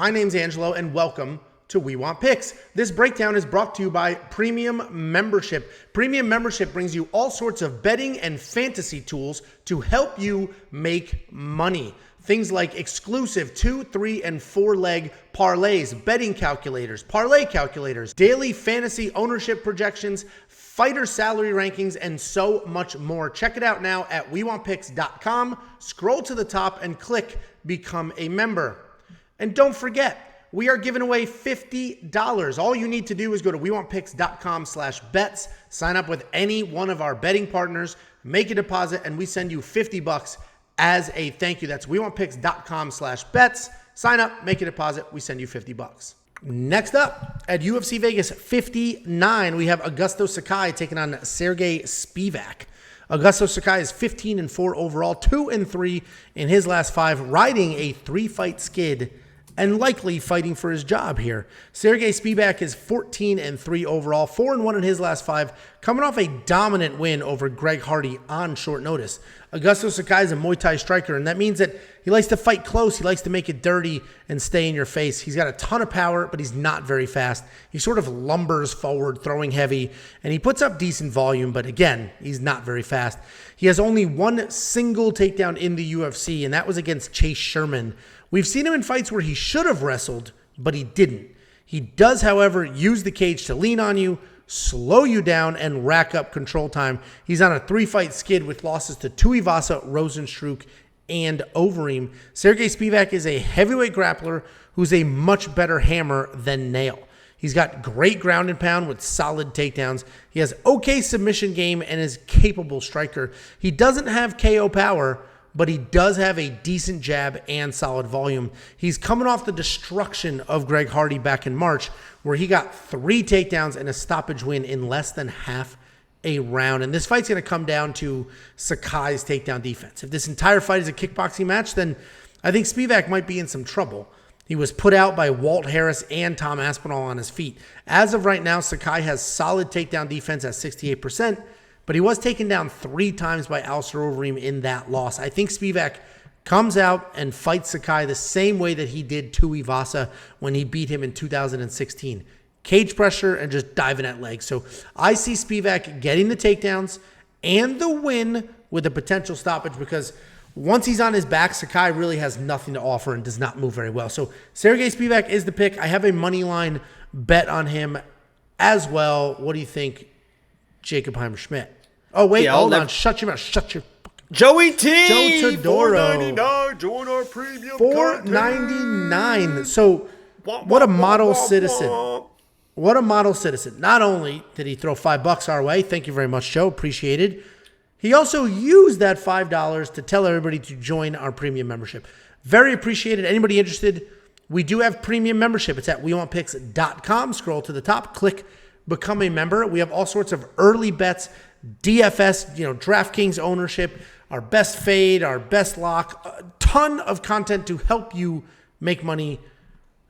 My name's Angelo, and welcome to We Want Picks. This breakdown is brought to you by Premium Membership. Premium Membership brings you all sorts of betting and fantasy tools to help you make money. Things like exclusive 2, 3, and 4 leg parlays, betting calculators, parlay calculators, daily fantasy ownership projections, fighter salary rankings, and so much more. Check it out now at WeWantPicks.com. Scroll to the top and click Become a Member. And don't forget, we are giving away $50. All you need to do is go to WeWantPicks.com/bets, sign up with any one of our betting partners, make a deposit, and we send you $50 as a thank you. That's WeWantPicks.com/bets. Sign up, make a deposit, we send you $50. Next up, at UFC Vegas 59, we have Augusto Sakai taking on Sergey Spivak. Augusto Sakai is 15-4 overall, 2-3 in his last 5, riding a 3-fight skid and likely fighting for his job here. Sergey Spivak is 14-3 overall, 4-1 in his last 5, coming off a dominant win over Greg Hardy on short notice. Augusto Sakai is a Muay Thai striker, and that means that he likes to fight close. He likes to make it dirty and stay in your face. He's got a ton of power, but he's not very fast. He sort of lumbers forward, throwing heavy, and he puts up decent volume, but again, he's not very fast. He has only one single takedown in the UFC, and that was against Chase Sherman. We've seen him in fights where he should have wrestled, but he didn't. He does, however, use the cage to lean on you, slow you down, and rack up control time. He's on a 3-fight skid with losses to Tuivasa, Rosenstruck, and Overeem. Sergey Spivak is a heavyweight grappler who's a much better hammer than nail. He's got great ground and pound with solid takedowns. He has okay submission game and is a capable striker. He doesn't have KO power, but he does have a decent jab and solid volume. He's coming off the destruction of Greg Hardy back in March, where he got 3 takedowns and a stoppage win in less than half a round. And this fight's going to come down to Sakai's takedown defense. If this entire fight is a kickboxing match, then I think Spivak might be in some trouble. He was put out by Walt Harris and Tom Aspinall on his feet. As of right now, Sakai has solid takedown defense at 68%, but he was taken down 3 times by Alistair Overeem in that loss. I think Spivak comes out and fights Sakai the same way that he did Tuivasa when he beat him in 2016. Cage pressure and just diving at legs. So I see Spivak getting the takedowns and the win with a potential stoppage, because once he's on his back, Sakai really has nothing to offer and does not move very well. So Sergey Spivak is the pick. I have a money line bet on him as well. What do you think, Jacob Heimer-Schmidt? Oh, wait, hold on. Shut your mouth. Shut your fucking Joey T. Joe Todoro. $4.99. Join our premium $4.99. So what a model citizen. What a model citizen. Not only did he throw $5 our way, thank you very much, Joe, appreciated. He also used that $5 to tell everybody to join our premium membership. Very appreciated. Anybody interested? We do have premium membership. It's at WeWantPicks.com. Scroll to the top, click Become a Member. We have all sorts of early bets, DFS, DraftKings ownership, our best fade, our best lock, a ton of content to help you make money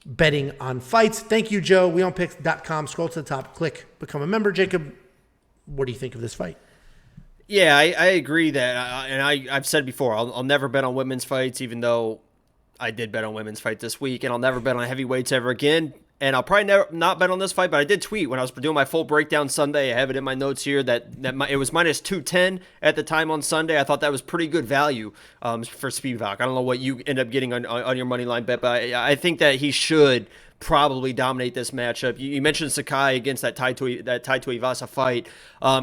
betting on fights. Thank you, Joe. WeWantPicks.com. Scroll to the top, click Become a Member. Jacob, what do you think of this fight? Yeah, I agree that, I've said before, I'll never bet on women's fights, even though I did bet on women's fight this week, and I'll never bet on heavyweights ever again. And I'll probably not bet on this fight, but I did tweet when I was doing my full breakdown Sunday. I have it in my notes here that it was minus 210 at the time on Sunday. I thought that was pretty good value for Spivak. I don't know what you end up getting on your money line bet, but I think that he should probably dominate this matchup. You mentioned Sakai against that Tai Tuivasa fight.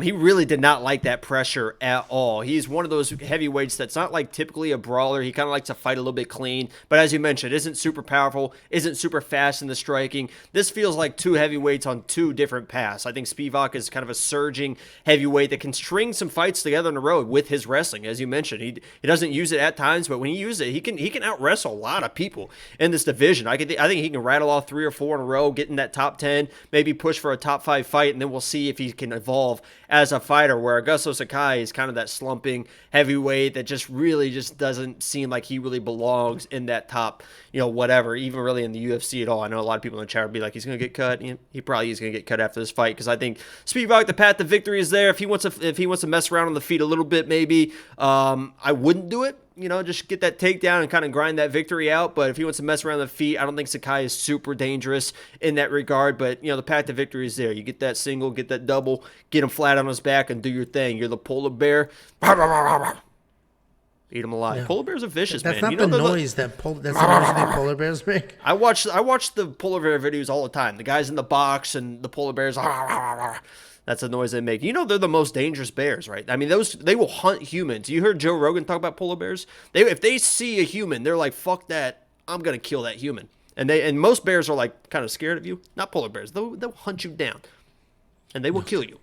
He really did not like that pressure at all. He's one of those heavyweights that's not like typically a brawler. He kind of likes to fight a little bit clean, but as you mentioned, isn't super powerful, isn't super fast in the striking. This feels like 2 heavyweights on 2 different paths. I think Spivak is kind of a surging heavyweight that can string some fights together on the road with his wrestling. As you mentioned, he doesn't use it at times, but when he uses it, he can out wrestle a lot of people in this division. I think he can rattle off 3 or 4 in a row, get in that top 10, maybe push for a top 5 fight, and then we'll see if he can evolve as a fighter, where Augusto Sakai is kind of that slumping heavyweight that just doesn't seem like he really belongs in that top, whatever, even really in the UFC at all. I know a lot of people in the chat would be like, he's going to get cut. He probably is going to get cut after this fight, because I think Spivak, the path to victory is there. If he wants to mess around on the feet a little bit, maybe, I wouldn't do it. just get that takedown and kind of grind that victory out. But if he wants to mess around the feet, I don't think Sakai is super dangerous in that regard. But, the path to victory is there. You get that single, get that double, get him flat on his back and do your thing. You're the polar bear. Eat him alive. Yeah. Polar bears are vicious, that's man. That's not the noise that polar bears make. I watch the polar bear videos all the time. The guys in the box and the polar bears. That's the noise they make. They're the most dangerous bears, right? I mean, they will hunt humans. You heard Joe Rogan talk about polar bears? If they see a human, they're like, fuck that. I'm going to kill that human. And most bears are like kind of scared of you. Not polar bears. They'll hunt you down. And they will kill you.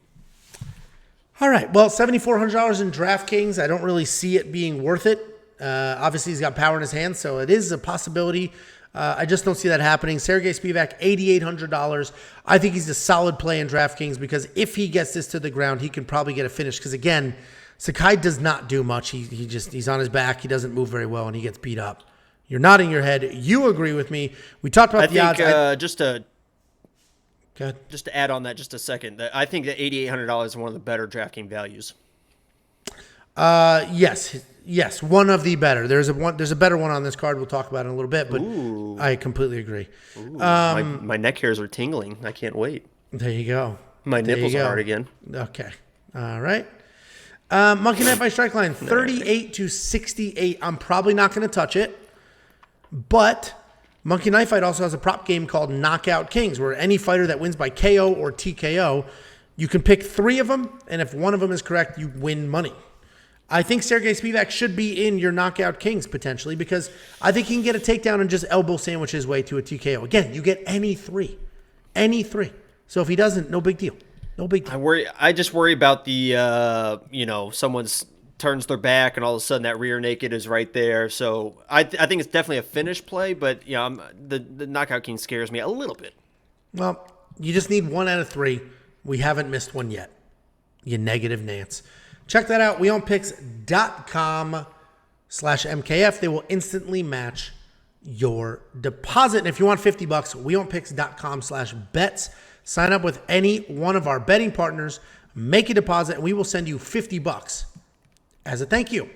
All right. Well, $7,400 in DraftKings. I don't really see it being worth it. Obviously, he's got power in his hands, so it is a possibility. I just don't see that happening. Sergey Spivak, $8,800. I think he's a solid play in DraftKings because if he gets this to the ground, he can probably get a finish. Because again, Sakai does not do much. He's on his back. He doesn't move very well, and he gets beat up. You're nodding your head. You agree with me. We talked about the odds. Just to add on that just a second, I think that $8,800 is one of the better DraftKings values. Yes, one of the better. There's a better one on this card. We'll talk about it in a little bit, but ooh. I completely agree. My neck hairs are tingling. I can't wait. There you go. My nipples are hard again. Okay. All right. Monkey Knife by Strike Line, 38 to 68. I'm probably not going to touch it, but Monkey Knife Fight also has a prop game called Knockout Kings, where any fighter that wins by KO or TKO, you can pick 3 of them, and if one of them is correct, you win money. I think Sergey Spivak should be in your Knockout Kings potentially because I think he can get a takedown and just elbow sandwich his way to a TKO. Again, you get any 3. So if he doesn't, no big deal. I just worry about the, someone's turns their back and all of a sudden that rear naked is right there. So I think it's definitely a finish play, but the Knockout King scares me a little bit. Well, you just need 1 out of 3. We haven't missed one yet. You negative Nance. Check that out. WeOwnPicks.com/MKF. They will instantly match your deposit. And if you want $50, WeOwnPicks.com/bets. Sign up with any one of our betting partners, make a deposit, and we will send you $50 as a thank you.